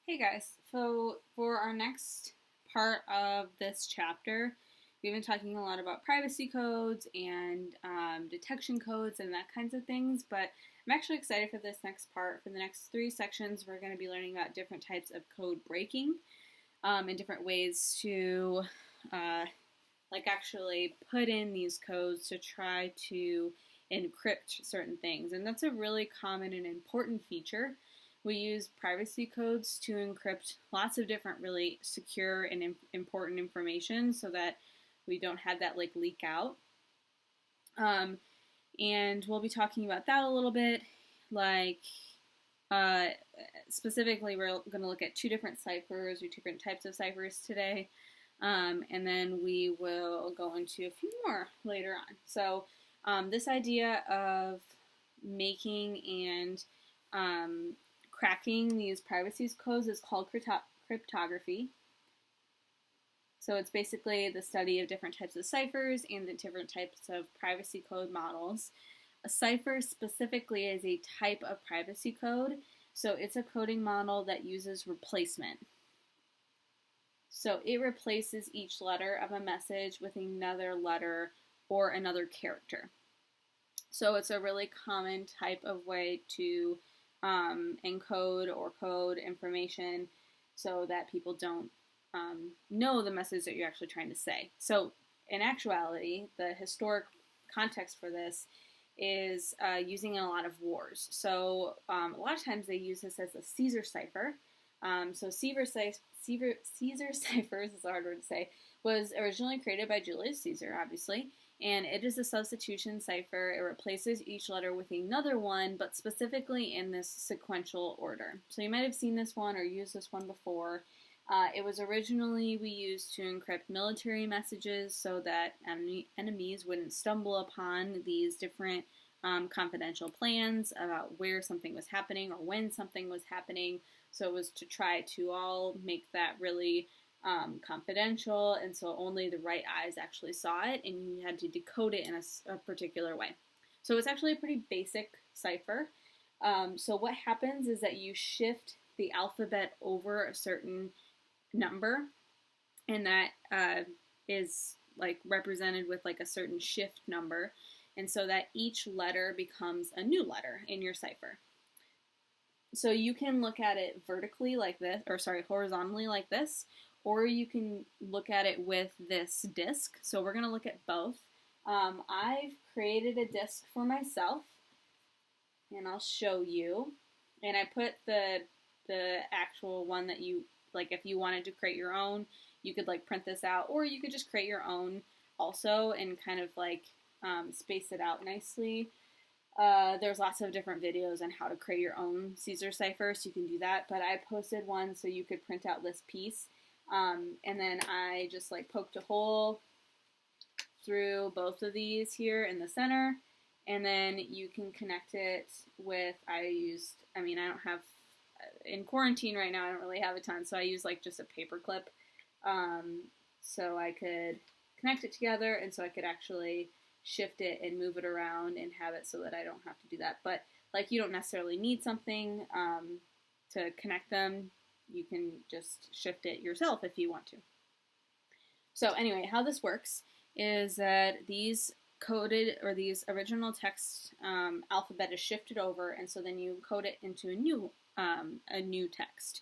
Hey guys, so for our next part of this chapter, we've been talking a lot about privacy codes and detection codes and that kinds of things, but I'm actually excited for this next part. For the next three sections, we're going to be learning about different types of code breaking and different ways to actually put in these codes to try to encrypt certain things. And that's a really common and important feature. We use privacy codes to encrypt lots of different really secure and important information so that we don't have that leak out. And we'll be talking about that a little bit. Uh, Specifically, we're going to look at two different ciphers or two different types of ciphers today. And then we will go into a few more later on. So this idea of making and cracking these privacy codes is called cryptography. So it's basically the study of different types of ciphers and the different types of privacy code models. A cipher specifically is a type of privacy code. So it's a coding model that uses replacement. So it replaces each letter of a message with another letter or another character. So it's a really common type of way to encode or code information so that people don't know the message that you're actually trying to say. So in actuality, the historic context for this is using in a lot of wars. So a lot of times they use this as a Caesar cipher. So Caesar ciphers, is a hard word to say, was originally created by Julius Caesar, obviously, and it is a substitution cipher. It replaces each letter with another one, but specifically in this sequential order. So you might have seen this one or used this one before. It was originally we used to encrypt military messages so that enemies wouldn't stumble upon these different confidential plans about where something was happening or when something was happening. So it was to try to all make that really confidential, and so only the right eyes actually saw it, and you had to decode it in a particular way. So it's actually a pretty basic cipher. So what happens is that you shift the alphabet over a certain number, and that is represented with a certain shift number, and so that each letter becomes a new letter in your cipher. So you can look at it vertically like this, horizontally like this, or you can look at it with this disk. So we're going to look at both. I've created a disk for myself, and I'll show you. And I put the actual one that you, if you wanted to create your own, you could print this out, or you could just create your own also and kind of space it out nicely. There's lots of different videos on how to create your own Caesar cipher, so you can do that. But I posted one so you could print out this piece. And then I just poked a hole through both of these here in the center. And then you can connect it with, I don't have, in quarantine right now, I don't really have a ton. So I use just a paper clip. So I could connect it together, and so I could actually shift it and move it around and have it so that I don't have to do that. But you don't necessarily need something to connect them. You can just shift it yourself if you want to. So anyway, how this works is that these coded or these original text alphabet is shifted over, and so then you code it into a new text.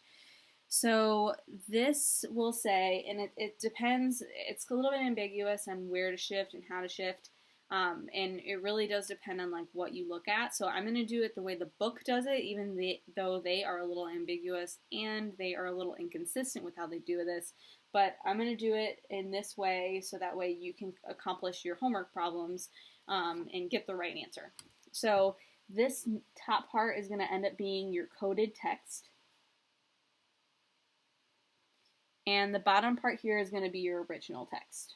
So this will say, and it depends, it's a little bit ambiguous on where to shift and how to shift. And it really does depend on what you look at. So I'm going to do it the way the book does it, even though they are a little ambiguous and they are a little inconsistent with how they do this. But I'm going to do it in this way so that way you can accomplish your homework problems and get the right answer. So this top part is going to end up being your coded text. And the bottom part here is going to be your original text.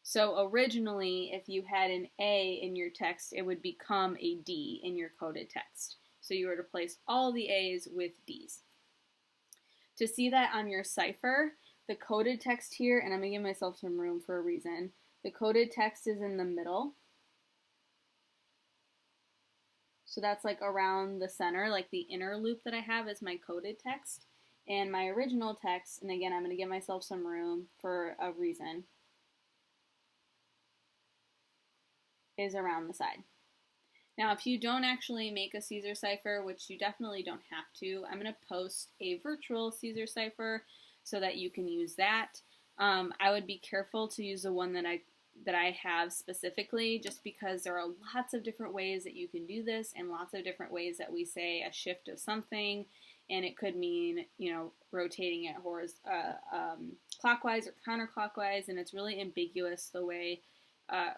So originally, if you had an A in your text, it would become a D in your coded text. So you were to replace all the A's with D's. To see that on your cipher, the coded text here, and I'm going to give myself some room for a reason, the coded text is in the middle. So that's like around the center, like the inner loop that I have is my coded text. And my original text, and again, I'm going to give myself some room for a reason, is around the side. Now, if you don't actually make a Caesar cipher, which you definitely don't have to, I'm going to post a virtual Caesar cipher so that you can use that. I would be careful to use the one that I have specifically, just because there are lots of different ways that you can do this and lots of different ways that we say a shift of something, and it could mean, you know, rotating it clockwise or counterclockwise, and it's really ambiguous the way,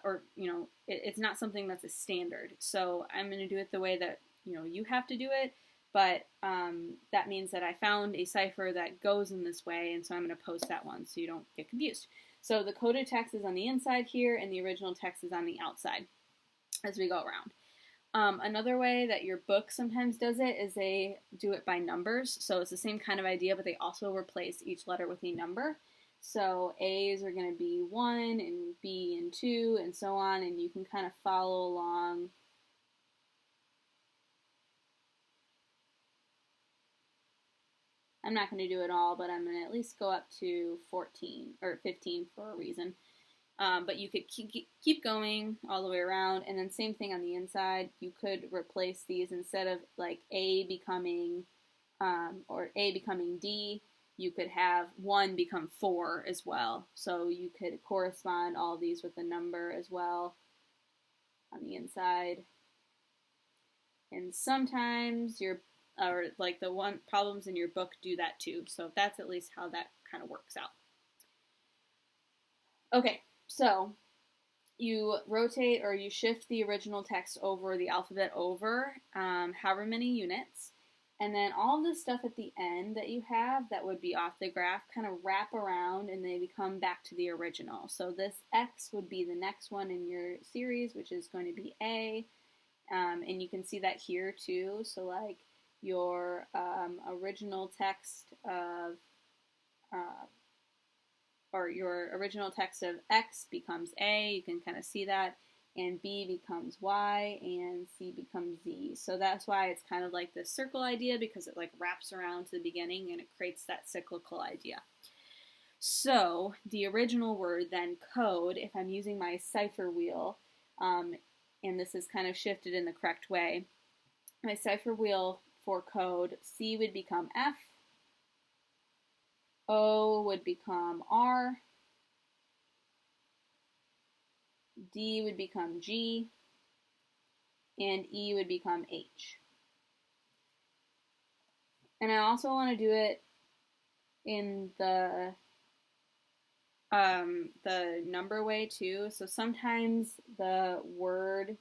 or, you know, it's not something that's a standard. So I'm going to do it the way that, you know, you have to do it, but that means that I found a cipher that goes in this way, and so I'm going to post that one so you don't get confused. So the coded text is on the inside here, and the original text is on the outside as we go around. Another way that your book sometimes does it is they do it by numbers. So it's the same kind of idea, but they also replace each letter with a number. So A's are going to be 1 and B and 2 and so on, and you can kind of follow along. I'm not going to do it all, but I'm going to at least go up to 14 or 15 for a reason. But you could keep going all the way around, and then same thing on the inside. You could replace these instead of like A becoming or A becoming D. You could have 1 become 4 as well. So you could correspond all these with a number as well on the inside. And sometimes or like the one problems in your book do that too. So that's at least how that kind of works out. Okay, so you rotate or you shift the original text over, the alphabet over, however many units. And then all the stuff at the end that you have that would be off the graph kind of wrap around and they become back to the original. So this X would be the next one in your series, which is going to be A. And you can see that here too. So like your original text of, or your original text of X becomes A. You can kind of see that. And B becomes Y, and C becomes Z. So that's why it's kind of like this circle idea, because it like wraps around to the beginning and it creates that cyclical idea. So the original word then, code, if I'm using my cipher wheel, and this is kind of shifted in the correct way, my cipher wheel for code, C would become F, O would become R, D would become G, and E would become H. And I also want to do it in the number way too. So sometimes the word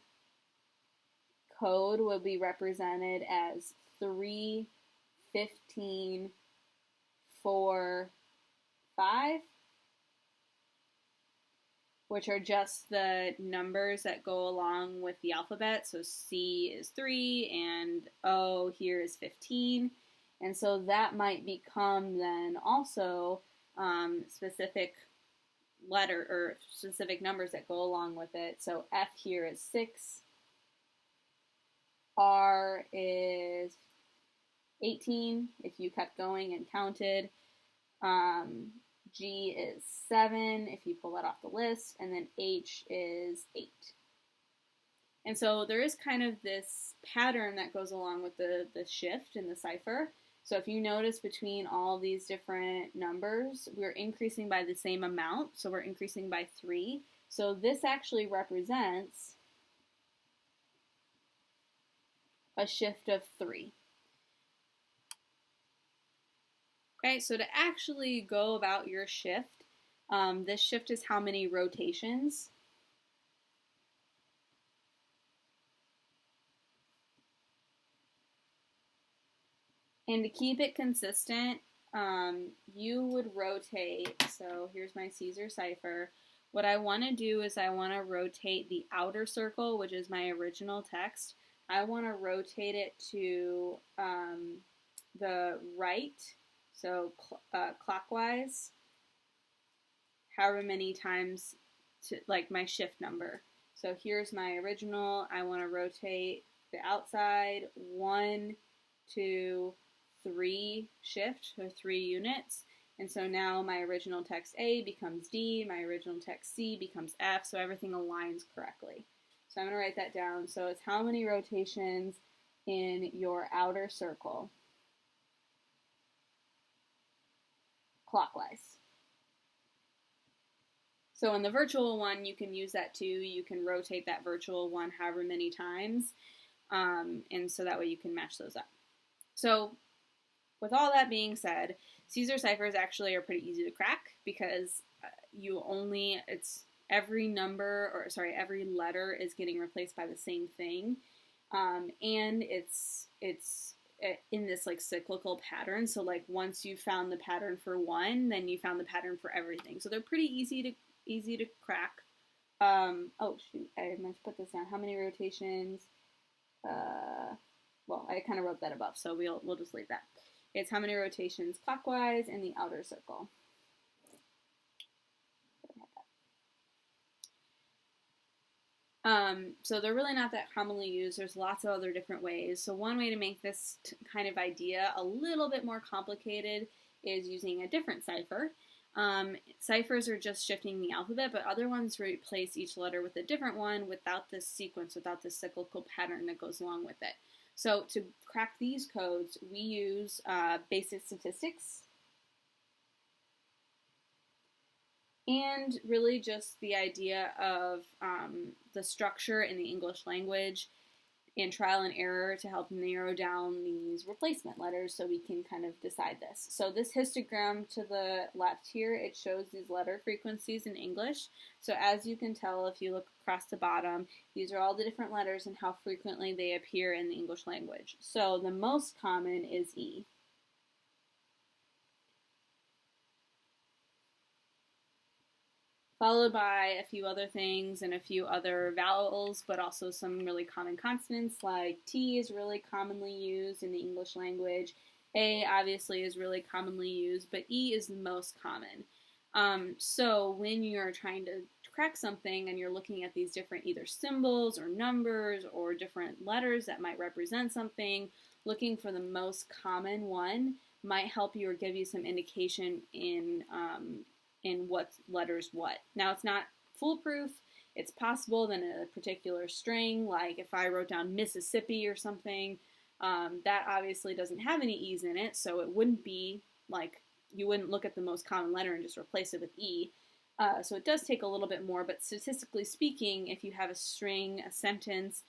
code will be represented as 3, 15, 4, 5. Which are just the numbers that go along with the alphabet. So C is 3 and O here is 15. And so that might become then also specific letter or specific numbers that go along with it. So F here is 6. R is 18 if you kept going and counted. G is 7 if you pull that off the list, and then H is 8. And so there is kind of this pattern that goes along with the shift in the cipher. So if you notice between all these different numbers, we're increasing by the same amount, so we're increasing by 3. So this actually represents a shift of 3. Okay, so to actually go about your shift, this shift is how many rotations. And to keep it consistent, you would rotate, so here's my Caesar cipher. What I want to do is I want to rotate the outer circle, which is my original text. I want to rotate it to the right, so clockwise, however many times, to like my shift number. So here's my original. I want to rotate the outside 1, 2, 3 shift, or 3 units. And so now my original text A becomes D, my original text C becomes F, so everything aligns correctly. So I'm going to write that down. So it's how many rotations in your outer circle clockwise. So in the virtual one, you can use that too. You can rotate that virtual one however many times, and so that way you can match those up. So with all that being said, Caesar ciphers actually are pretty easy to crack because every letter is getting replaced by the same thing, and it's in this like cyclical pattern. So like once you found the pattern for one, then you found the pattern for everything. So they're pretty easy to crack. Oh shoot, I meant to put this down. How many rotations? Well, I kind of wrote that above, so we'll just leave that. It's how many rotations clockwise in the outer circle. So they're really not that commonly used. There's lots of other different ways. So one way to make this kind of idea a little bit more complicated is using a different cipher. Ciphers are just shifting the alphabet, but other ones replace each letter with a different one without this sequence, without this cyclical pattern that goes along with it. So to crack these codes, we use basic statistics and really just the idea of the structure in the English language and trial and error to help narrow down these replacement letters so we can kind of decide this. So this histogram to the left here, it shows these letter frequencies in English. So as you can tell, if you look across the bottom, these are all the different letters and how frequently they appear in the English language. So the most common is E. Followed by a few other things and a few other vowels, but also some really common consonants, like T is really commonly used in the English language. A obviously is really commonly used, but E is the most common. So when you're trying to crack something and you're looking at these different either symbols or numbers or different letters that might represent something, looking for the most common one might help you or give you some indication in what letters what. Now, it's not foolproof. It's possible that in a particular string, like if I wrote down Mississippi or something, that obviously doesn't have any E's in it, so it wouldn't be like, you wouldn't look at the most common letter and just replace it with E. So it does take a little bit more, but statistically speaking, if you have a string, a sentence,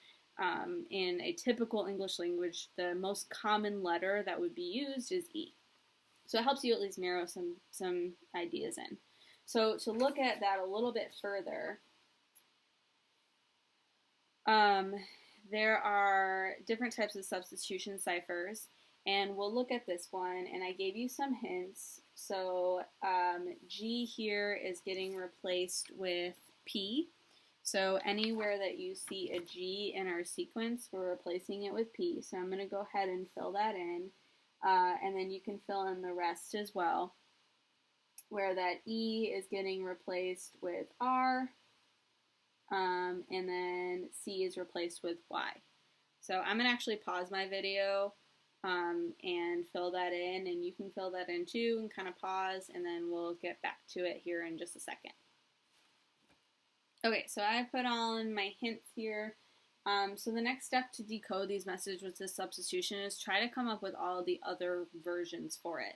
in a typical English language, the most common letter that would be used is E. So it helps you at least narrow some ideas in. So to look at that a little bit further, there are different types of substitution ciphers, and we'll look at this one, and I gave you some hints. So G here is getting replaced with P. So anywhere that you see a G in our sequence, we're replacing it with P. So I'm going to go ahead and fill that in. And then you can fill in the rest as well, where that E is getting replaced with R, and then C is replaced with Y. So I'm going to actually pause my video and fill that in, and you can fill that in too and kind of pause, and then we'll get back to it here in just a second. Okay, so I put on my hints here. So the next step to decode these messages with this substitution is try to come up with all the other versions for it.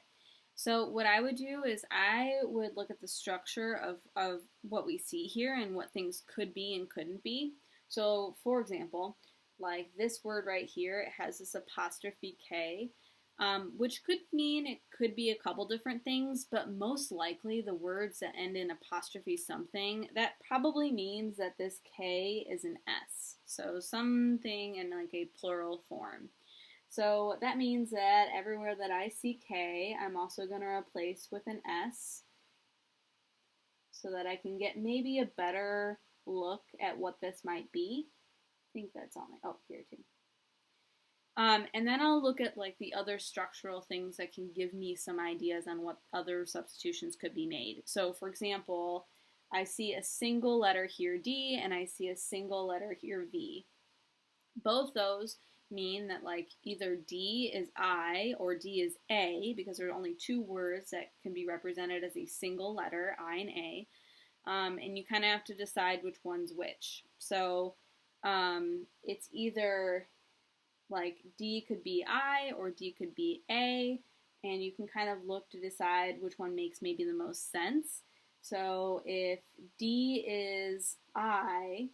So what I would do is I would look at the structure of what we see here and what things could be and couldn't be. So for example, like this word right here, it has this apostrophe K, which could mean it could be a couple different things, but most likely the words that end in apostrophe something, that probably means that this K is an S. So something in like a plural form. So that means that everywhere that I see K, I'm also going to replace with an S so that I can get maybe a better look at what this might be. I think that's on my, oh, here too. And then I'll look at like the other structural things that can give me some ideas on what other substitutions could be made. So for example, I see a single letter here D and I see a single letter here V. Both those mean that like either D is I or D is A, because there are only two words that can be represented as a single letter, I and A. And you kind of have to decide which one's which. So it's either like D could be I or D could be A, and you can kind of look to decide which one makes maybe the most sense. So if D is I,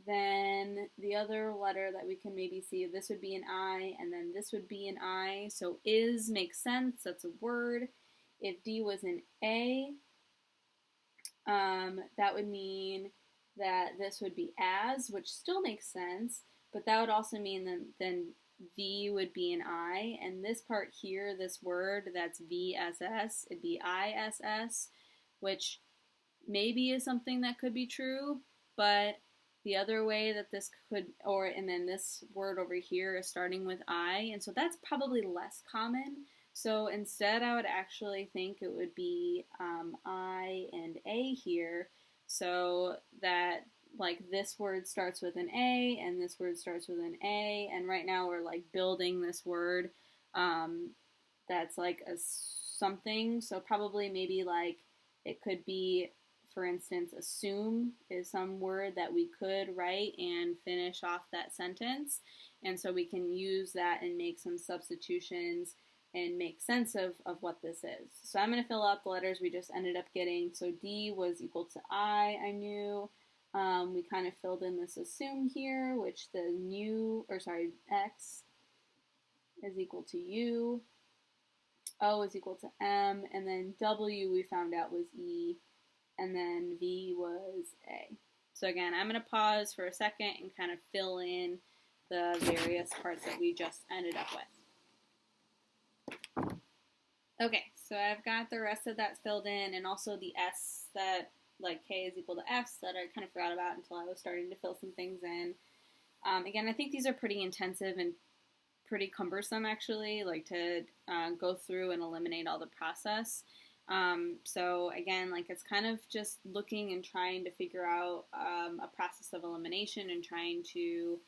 then the other letter that we can maybe see, this would be an I, and then this would be an I. So is makes sense, that's a word. If D was an A, that would mean that this would be as, which still makes sense, but that would also mean that then V would be an I, and this part here, this word that's VSS, it'd be ISS, which maybe is something that could be true, but the other way that this could, and then this word over here is starting with I, and so that's probably less common. So instead I would actually think it would be I and A here, so that like this word starts with an A and this word starts with an A, and right now we're like building this word that's like a something, so probably maybe like it could be, for instance, assume is some word that we could write and finish off that sentence, and so we can use that and make some substitutions and make sense of what this is. So I'm going to fill out the letters we just ended up getting. So D was equal to I knew. We kind of filled in this assume here, which the X is equal to U. O is equal to M, and then W we found out was E, and then V was A. So again, I'm going to pause for a second and kind of fill in the various parts that we just ended up with. Okay, so I've got the rest of that filled in, and also the S that, like K is equal to F, that I kind of forgot about until I was starting to fill some things in. Again, I think these are pretty intensive and pretty cumbersome, actually, like to go through and eliminate all the process. So again, like it's kind of just looking and trying to figure out a process of elimination and trying to,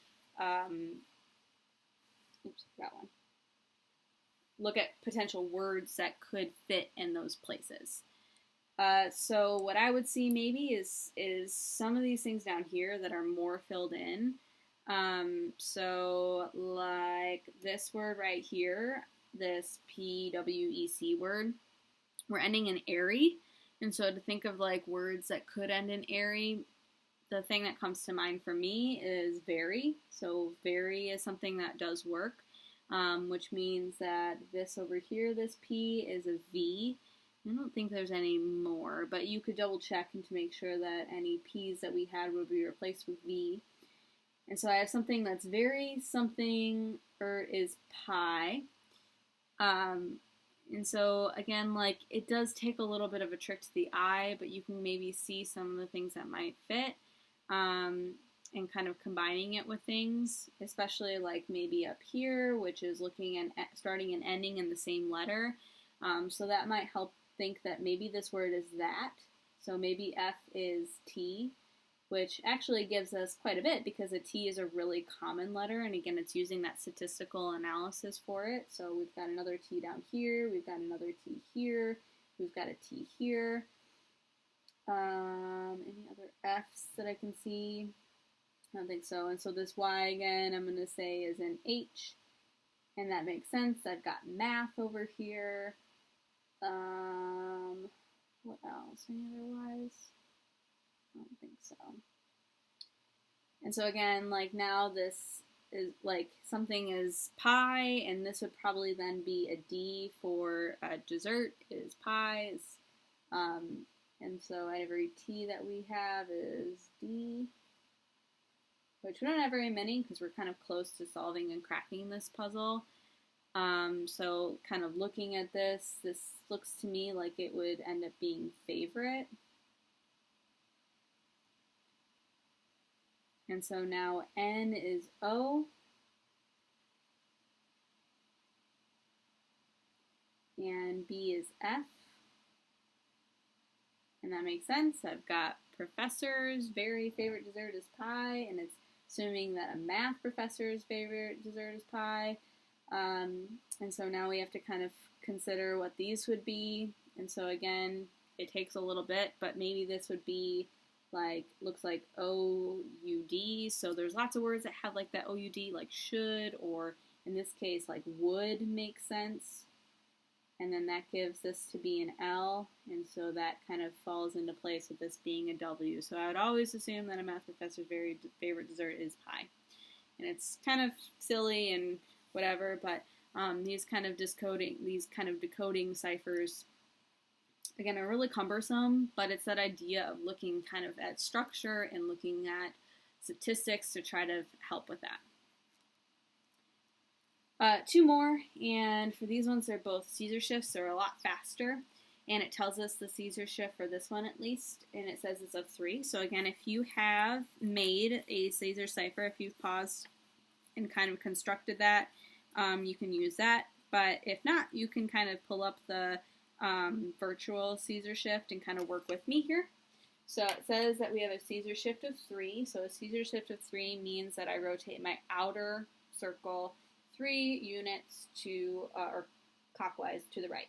look at potential words that could fit in those places. So what I would see maybe is some of these things down here that are more filled in. So like this word right here, this PWEC word, we're ending in airy. And so to think of like words that could end in airy, the thing that comes to mind for me is very. So very is something that does work, which means that this over here, this P is a V. I don't think there's any more, but you could double check and to make sure that any P's that we had would be replaced with V. And so I have something that's very something, or is pi. And so again, like it does take a little bit of a trick to the eye, but you can maybe see some of the things that might fit, and kind of combining it with things, especially like maybe up here, which is looking at starting and ending in the same letter. So that might help think that maybe this word is that. So maybe F is T, which actually gives us quite a bit because a T is a really common letter, and again, it's using that statistical analysis for it. So we've got another T down here, we've got another T here, we've got a T here. Any other F's that I can see? I don't think so. And so this Y again, I'm going to say is an H, and that makes sense. I've got math over here. What else? Any other Y's? I don't think so. And so again, like now this is like something is pie, and this would probably then be a D for dessert is pies. And so every T that we have is D, which we don't have very many because we're kind of close to solving and cracking this puzzle. So kind of looking at this looks to me like it would end up being favorite. And so now N is O. And B is F. And that makes sense. I've got professor's very favorite dessert is pie, and it's assuming that a math professor's favorite dessert is pie. And so now we have to kind of consider what these would be. And so again, it takes a little bit, but maybe this would be like, looks like O-U-D. So there's lots of words that have like that O-U-D, like should, or in this case, like would make sense. And then that gives this to be an L, and so that kind of falls into place with this being a W. So I would always assume that a math professor's very favorite dessert is pie. And it's kind of silly and whatever, but these kind of decoding ciphers, again, are really cumbersome, but it's that idea of looking kind of at structure and looking at statistics to try to help with that. Two more, and for these ones, they're both Caesar shifts. They're a lot faster, and it tells us the Caesar shift for this one at least, and it says it's of 3. So again, if you have made a Caesar cipher, if you've paused and kind of constructed that, you can use that. But if not, you can kind of pull up the virtual Caesar shift and kind of work with me here. So it says that we have a Caesar shift of 3. So a Caesar shift of 3 means that I rotate my outer circle 3 units to, or clockwise to the right.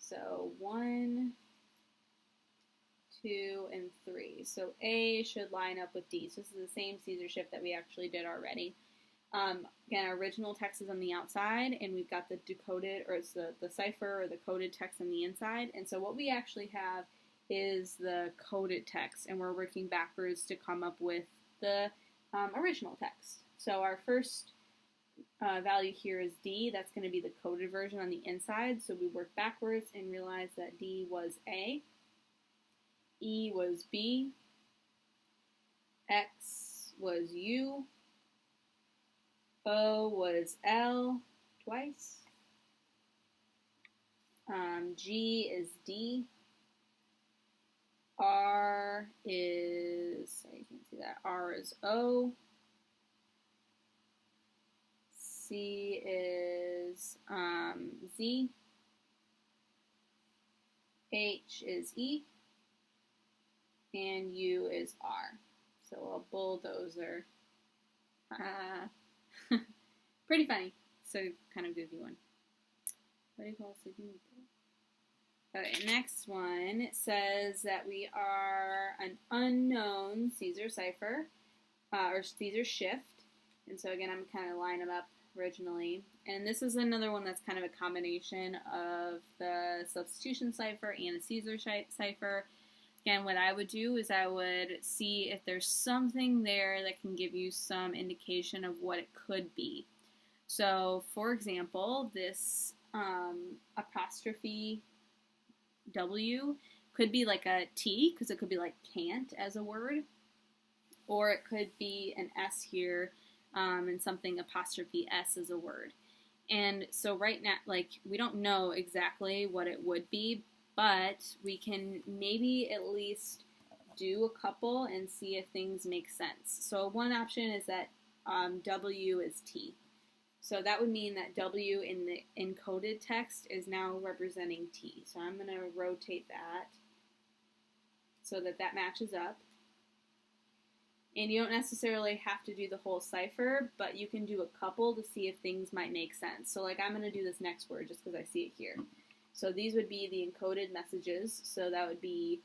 So 1, 2, and 3. So A should line up with D. So this is the same Caesar shift that we actually did already. Again, our original text is on the outside, and we've got the decoded, or it's the cipher or the coded text on the inside. And so what we actually have is the coded text, and we're working backwards to come up with the original text. So our first value here is D. That's going to be the coded version on the inside. So we work backwards and realize that D was A, E was B, X was U, O was L twice, G is D, R is, sorry, you can't see that, R is O, C is Z, H is E, and U is R. So a bulldozer. Pretty funny. So kind of goofy one. What do you call sleeping? Okay, next one says that we are an unknown Caesar cipher, or Caesar shift. And so again, I'm kind of lining them up originally. And this is another one that's kind of a combination of the substitution cipher and a Caesar cipher. Again, what I would do is I would see if there's something there that can give you some indication of what it could be. So, for example, this apostrophe W could be like a T, because it could be like can't as a word, or it could be an S here, and something apostrophe S as a word. And so right now, like, we don't know exactly what it would be, but we can maybe at least do a couple and see if things make sense. So one option is that W is T. So that would mean that W in the encoded text is now representing T. So I'm going to rotate that so that that matches up. And you don't necessarily have to do the whole cipher, but you can do a couple to see if things might make sense. So like I'm going to do this next word just because I see it here. So these would be the encoded messages. So that would be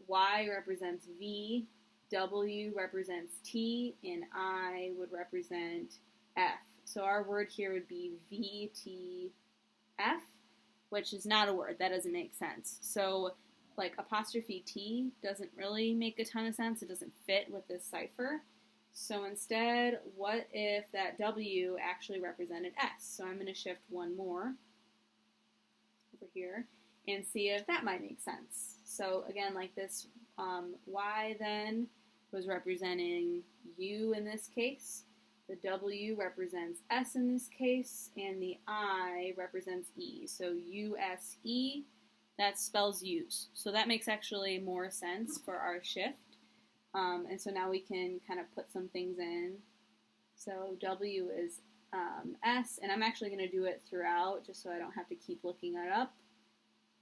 Y represents V, W represents T, and I would represent F. So our word here would be VTF, which is not a word. That doesn't make sense. So like apostrophe T doesn't really make a ton of sense. It doesn't fit with this cipher. So instead, what if that W actually represented S? So I'm going to shift one more over here and see if that might make sense. So again, like this Y then was representing U in this case. The W represents S in this case, and the I represents E. So U-S-E, that spells use. So that makes actually more sense for our shift. And so now we can kind of put some things in. So W is S, and I'm actually going to do it throughout just so I don't have to keep looking it up.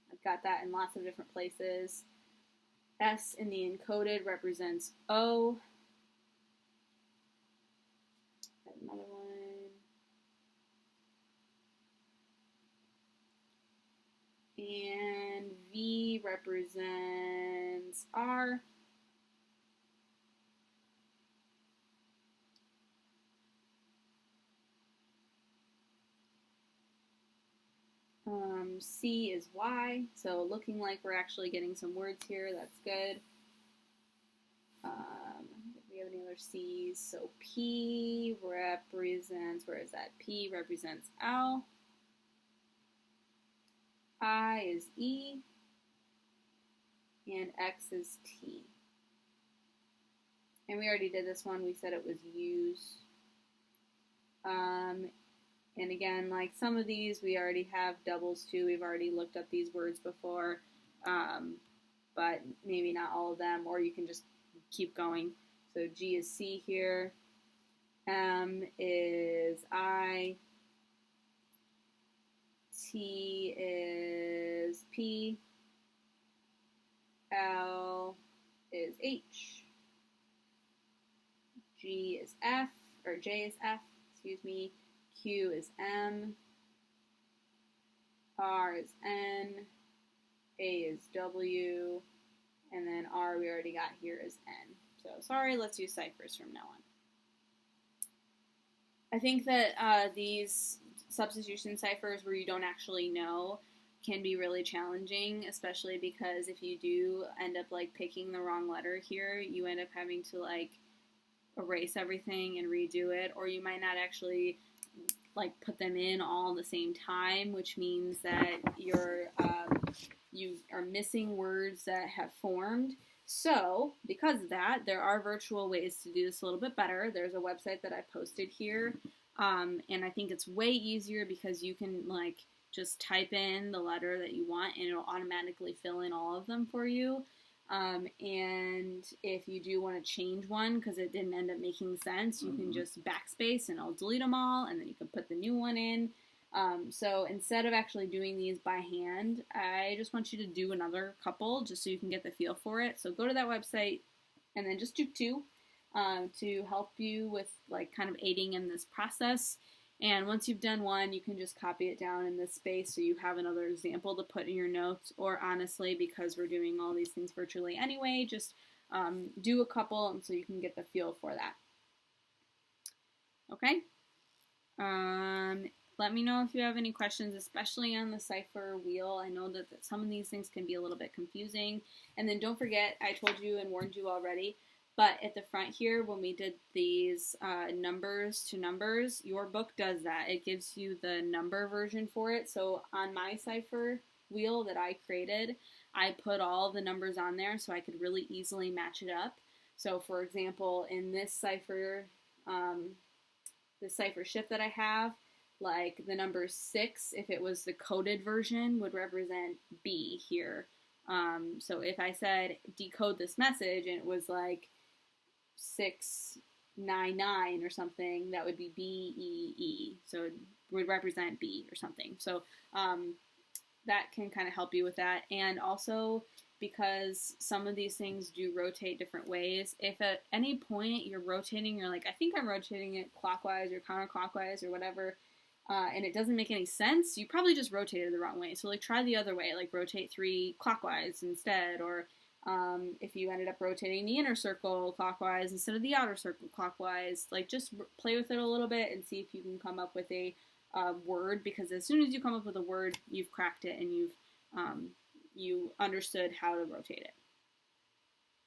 I've got that in lots of different places. S in the encoded represents O. another one. And V represents R. C is Y, so looking like we're actually getting some words here. That's good. I don't think we have any other C's. So P represents, where is that? P represents L. I is E. And X is T. And we already did this one. We said it was U's. And again, like some of these, we already have doubles too. We've already looked up these words before, but maybe not all of them, or you can just keep going. So G is C here. M is I. T is P. L is H. G is F, or J is F, excuse me. Q is M. R is N. A is W. And then R we already got here is N. So sorry, let's use ciphers from now on. I think that these substitution ciphers where you don't actually know can be really challenging, especially because if you do end up like picking the wrong letter here, you end up having to like erase everything and redo it, or you might not actually like put them in all at the same time, which means that you are missing words that have formed. So because of that, there are virtual ways to do this a little bit better. There's a website that I posted here, and I think it's way easier because you can like just type in the letter that you want and it'll automatically fill in all of them for you. And if you do want to change one because it didn't end up making sense, you can just backspace and I'll delete them all, and then you can put the new one in. So instead of actually doing these by hand, I just want you to do another couple just so you can get the feel for it. So go to that website and then just do two to help you with like kind of aiding in this process. And once you've done one, you can just copy it down in this space so you have another example to put in your notes. Or honestly, because we're doing all these things virtually anyway, just do a couple and so you can get the feel for that. Okay? Let me know if you have any questions, especially on the cipher wheel. I know that some of these things can be a little bit confusing. And then don't forget, I told you and warned you already, but at the front here, when we did these numbers to numbers, your book does that. It gives you the number version for it. So on my cipher wheel that I created, I put all the numbers on there so I could really easily match it up. So for example, in this cipher, the cipher shift that I have, like the number 6, if it was the coded version, would represent B here. So if I said decode this message and it was like 699 or something, that would be BEE. So it would represent B or something. So that can kind of help you with that. And also, because some of these things do rotate different ways, if at any point you're rotating, you're like, I think I'm rotating it clockwise or counterclockwise or whatever, and it doesn't make any sense, you probably just rotated the wrong way. So like try the other way, like rotate 3 clockwise instead, or if you ended up rotating the inner circle clockwise instead of the outer circle clockwise, like just play with it a little bit and see if you can come up with a word, because as soon as you come up with a word, you've cracked it and you understood how to rotate it.